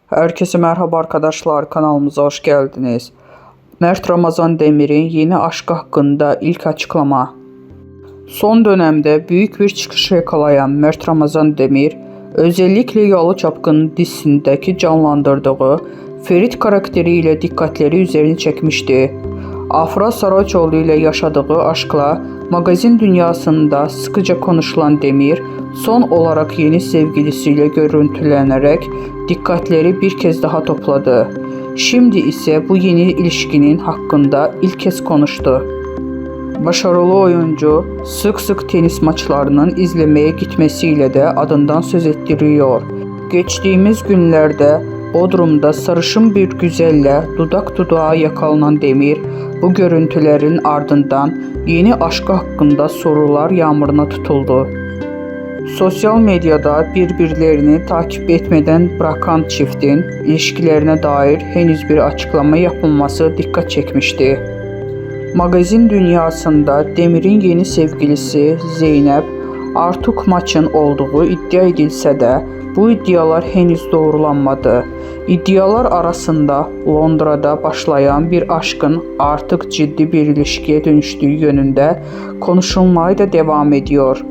Herkese merhaba arkadaşlar, kanalımıza hoş geldiniz. Mert Ramazan Demir'in yeni aşk hakkında ilk açıklama. Son dönemde büyük bir çıkış yakalayan Mert Ramazan Demir, özellikle Yalı Çapkın dizisindeki canlandırdığı Ferit karakteriyle dikkatleri üzerine çekmişti. Afra Saraçoğlu ile yaşadığı aşkla magazin dünyasında sıkıca konuşulan Demir, son olarak yeni sevgilisiyle görüntülenerek dikkatleri bir kez daha topladı. Şimdi ise bu yeni ilişkinin hakkında ilk kez konuştu. Başarılı oyuncu sık sık tenis maçlarının izlemeye gitmesiyle de adından söz ettiriyor. Geçtiğimiz günlerde Bodrum'da sarışın bir güzelle dudak dudağa yakalanan Demir, bu görüntülerin ardından yeni aşkı hakkında sorular yağmuruna tutuldu. Sosyal medyada birbirlerini takip etmeden bırakan çiftin ilişkilerine dair henüz bir açıklama yapılması dikkat çekmişti. Magazin dünyasında Demir'in yeni sevgilisi Zeynep Artuk Maç'ın olduğu iddia edilse de bu iddialar henüz doğrulanmadı. İddialar arasında Londra'da başlayan bir aşkın artık ciddi bir ilişkiye dönüştüğü yönünde konuşulmaya da devam ediyor.